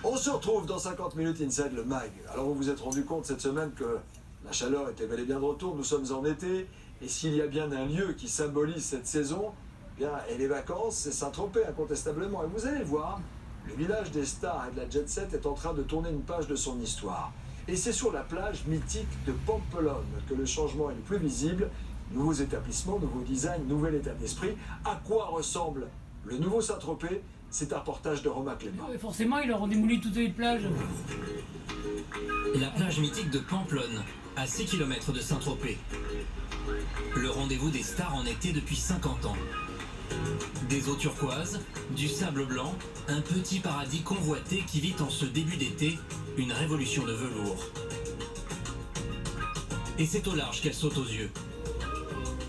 On se retrouve dans 50 minutes inside le mag. Alors vous vous êtes rendu compte cette semaine que la chaleur était bel et bien de retour, nous sommes en été, et s'il y a bien un lieu qui symbolise cette saison, bien, et les vacances, c'est Saint-Tropez incontestablement. Et vous allez voir, le village des stars et de la jet set est en train de tourner une page de son histoire. Et c'est sur la plage mythique de Pampelonne que le changement est le plus visible. Nouveaux établissements, nouveaux designs, nouvel état d'esprit. À quoi ressemble le nouveau Saint-Tropez? C'est un reportage de Romain Clément. Forcément, ils leur ont démoli toutes les plages. La plage mythique de Pampelonne, à 6 km de Saint-Tropez. Le rendez-vous des stars en été depuis 50 ans. Des eaux turquoises, du sable blanc, un petit paradis convoité qui vit en ce début d'été une révolution de velours. Et c'est au large qu'elle saute aux yeux.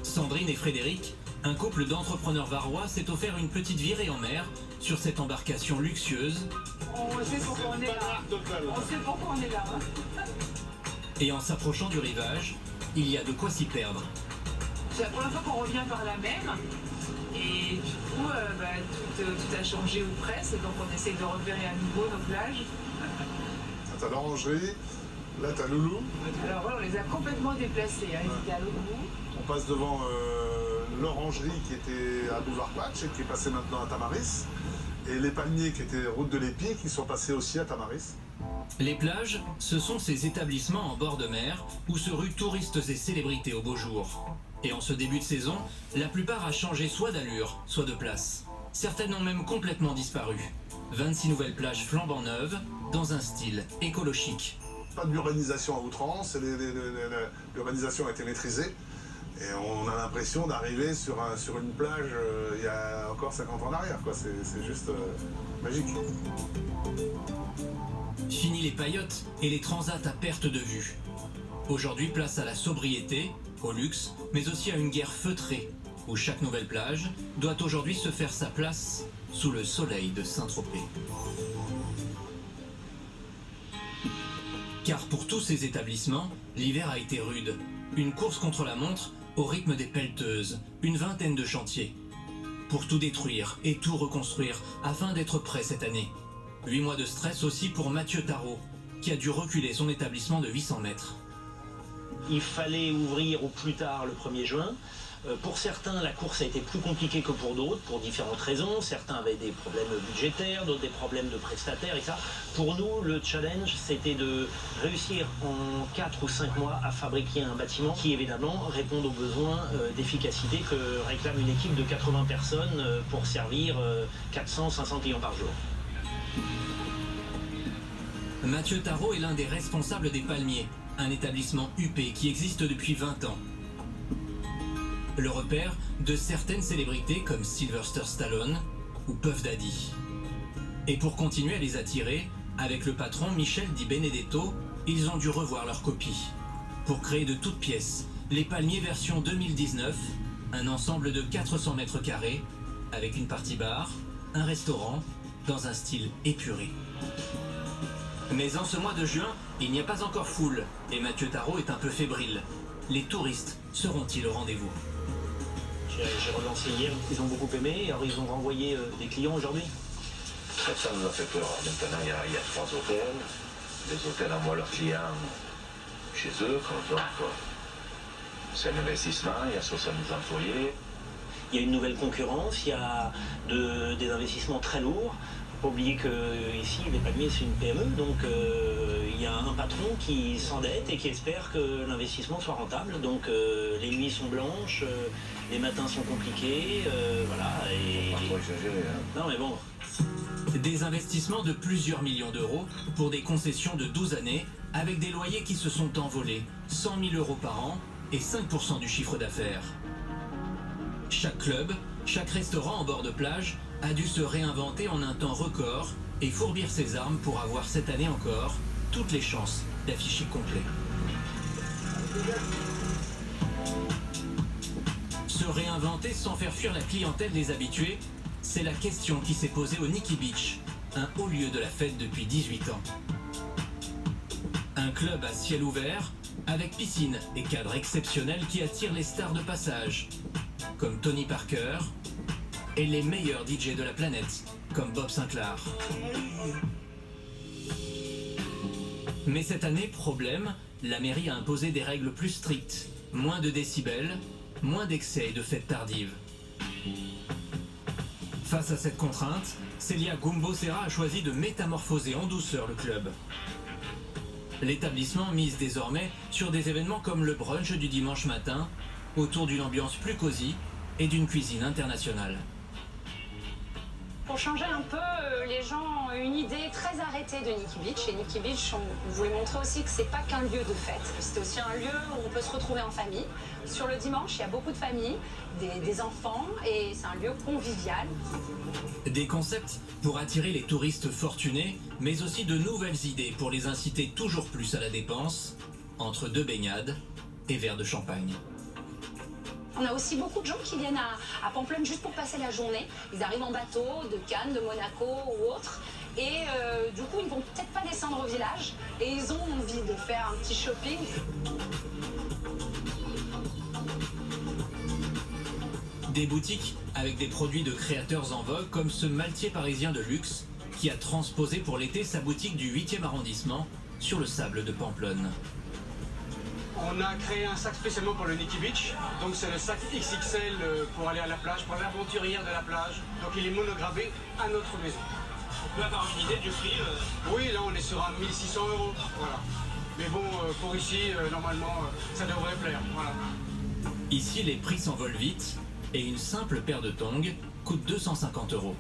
Sandrine et Frédéric, un couple d'entrepreneurs varois, s'est offert une petite virée en mer sur cette embarcation luxueuse. On sait pourquoi on est là. On sait pourquoi on est là. Et en s'approchant du rivage, il y a de quoi s'y perdre. C'est la première fois qu'on revient par la mer. Et du coup, tout a changé ou presque. Donc on essaie de repérer à nouveau nos plages. T'as l'orangerie, là t'as Loulou. Alors voilà, on les a complètement déplacés. Hein. Ils étaient à Loulou. On passe devant l'orangerie qui était à Boulevard Patch et qui est passée maintenant à Tamaris. Et les palmiers qui étaient route de l'Épi qui sont passés aussi à Tamaris. Les plages, ce sont ces établissements en bord de mer où se ruent touristes et célébrités au beau jour. Et en ce début de saison, la plupart a changé soit d'allure, soit de place. Certaines ont même complètement disparu. 26 nouvelles plages flambant neuves, dans un style écologique. Pas d'urbanisation à outrance, l'urbanisation a été maîtrisée. Et on a l'impression d'arriver sur une plage il y a encore 50 ans en arrière. C'est juste magique. Fini les paillotes et les transats à perte de vue. Aujourd'hui, place à la sobriété, au luxe, mais aussi à une guerre feutrée, où chaque nouvelle plage doit aujourd'hui se faire sa place sous le soleil de Saint-Tropez. Car pour tous ces établissements, l'hiver a été rude. Une course contre la montre au rythme des pelleteuses, une vingtaine de chantiers. Pour tout détruire et tout reconstruire afin d'être prêt cette année. 8 mois de stress aussi pour Mathieu Tarot, qui a dû reculer son établissement de 800 mètres. Il fallait ouvrir au plus tard le 1er juin. Pour certains, la course a été plus compliquée que pour d'autres, pour différentes raisons. Certains avaient des problèmes budgétaires, d'autres des problèmes de prestataires et ça. Pour nous, le challenge, c'était de réussir en 4 ou 5 mois à fabriquer un bâtiment qui, évidemment, réponde aux besoins d'efficacité que réclame une équipe de 80 personnes pour servir 400-500 clients par jour. Mathieu Tarot est l'un des responsables des Palmiers, un établissement huppé qui existe depuis 20 ans. Le repère de certaines célébrités comme Sylvester Stallone ou Puff Daddy. Et pour continuer à les attirer, avec le patron Michel Di Benedetto, ils ont dû revoir leur copie. Pour créer de toutes pièces, les Palmiers version 2019, un ensemble de 400 mètres carrés, avec une partie bar, un restaurant, dans un style épuré. Mais en ce mois de juin, il n'y a pas encore foule, et Mathieu Tarot est un peu fébrile. Les touristes seront-ils au rendez-vous? J'ai relancé hier, ils ont beaucoup aimé, alors ils ont renvoyé des clients aujourd'hui. Ça nous a fait peur. Maintenant, il y a 3 hôtels. Les hôtels envoient leurs clients chez eux. Donc, c'est un investissement, il y a 70 employés. Il y a une nouvelle concurrence, il y a des investissements très lourds. Faut pas oublier que ici, les Palmiers, c'est une PME, donc il y a un patron qui s'endette et qui espère que l'investissement soit rentable. Donc les nuits sont blanches, les matins sont compliqués, voilà. Et... Pas trop exagéré, hein. Non mais bon. Des investissements de plusieurs millions d'euros pour des concessions de 12 années avec des loyers qui se sont envolés, 100 000 euros par an et 5% du chiffre d'affaires. Chaque club, chaque restaurant en bord de plage a dû se réinventer en un temps record et fourbir ses armes pour avoir cette année encore toutes les chances d'afficher complet. Se réinventer sans faire fuir la clientèle des habitués, c'est la question qui s'est posée au Nikki Beach, un haut lieu de la fête depuis 18 ans. Un club à ciel ouvert, avec piscine et cadre exceptionnel qui attire les stars de passage, comme Tony Parker, et les meilleurs DJ de la planète, comme Bob Sinclair. Mais cette année, problème, la mairie a imposé des règles plus strictes, moins de décibels, moins d'excès et de fêtes tardives. Face à cette contrainte, Célia Gumbo Serra a choisi de métamorphoser en douceur le club. L'établissement mise désormais sur des événements comme le brunch du dimanche matin, autour d'une ambiance plus cosy et d'une cuisine internationale. Pour changer un peu, les gens ont une idée très arrêtée de Nikki Beach. Et Nikki Beach, on voulait montrer aussi que c'est pas qu'un lieu de fête. C'est aussi un lieu où on peut se retrouver en famille. Sur le dimanche, il y a beaucoup de familles, des enfants, et c'est un lieu convivial. Des concepts pour attirer les touristes fortunés, mais aussi de nouvelles idées pour les inciter toujours plus à la dépense, entre 2 baignades et verres de champagne. On a aussi beaucoup de gens qui viennent à Pamplonne juste pour passer la journée. Ils arrivent en bateau de Cannes, de Monaco ou autre. Et du coup, ils ne vont peut-être pas descendre au village. Et ils ont envie de faire un petit shopping. Des boutiques avec des produits de créateurs en vogue, comme ce maltier parisien de luxe qui a transposé pour l'été sa boutique du 8e arrondissement sur le sable de Pamplonne. On a créé un sac spécialement pour le Nikki Beach, donc c'est le sac XXL pour aller à la plage, pour l'aventurière de la plage. Donc il est monogravé à notre maison. On peut avoir une idée du prix Oui, là on est sur un 1600 €, voilà. Mais bon, pour ici, normalement, ça devrait plaire, voilà. Ici, les prix s'envolent vite et une simple paire de tongs coûte 250 €.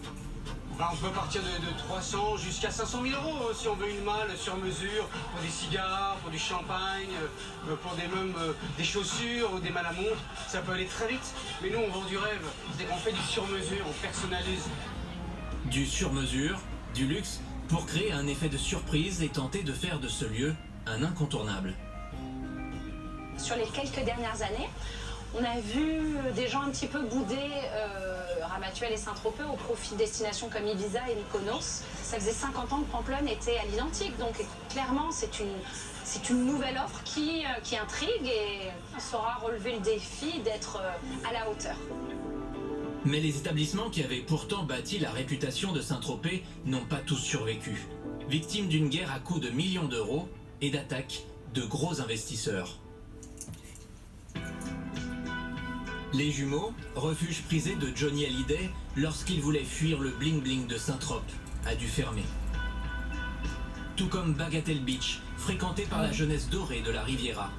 Bah, on peut partir de 300 jusqu'à 500 000 € si on veut une malle sur mesure pour des cigares, pour du champagne, pour des chaussures ou des malles à montre. Ça peut aller très vite, mais nous on vend du rêve. C'est qu'on fait du sur-mesure, on personnalise. Du sur-mesure, du luxe, pour créer un effet de surprise et tenter de faire de ce lieu un incontournable. Sur les quelques dernières années, on a vu des gens un petit peu bouder Ramatuelle et Saint-Tropez au profit de destinations comme Ibiza et Mykonos. Ça faisait 50 ans que Pamplonne était à l'identique, donc clairement c'est une nouvelle offre qui intrigue et on saura relever le défi d'être à la hauteur. Mais les établissements qui avaient pourtant bâti la réputation de Saint-Tropez n'ont pas tous survécu, victimes d'une guerre à coups de millions d'euros et d'attaques de gros investisseurs. Les Jumeaux, refuge prisé de Johnny Hallyday lorsqu'il voulait fuir le bling-bling de Saint-Trope, a dû fermer. Tout comme Bagatelle Beach, fréquenté par la jeunesse dorée de la Riviera.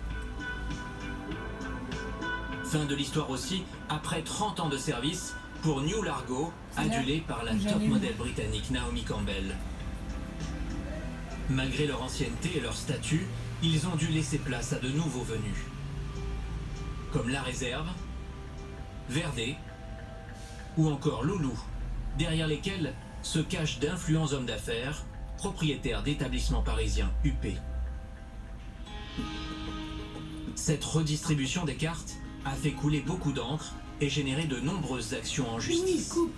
Fin de l'histoire aussi, après 30 ans de service, pour New Largo, adulé par la top modèle britannique Naomi Campbell. Malgré leur ancienneté et leur statut, ils ont dû laisser place à de nouveaux venus. Comme La Réserve, Verdé ou encore Loulou, derrière lesquels se cachent d'influents hommes d'affaires, propriétaires d'établissements parisiens huppés. Cette redistribution des cartes a fait couler beaucoup d'encre et généré de nombreuses actions en justice. Oui, coupe.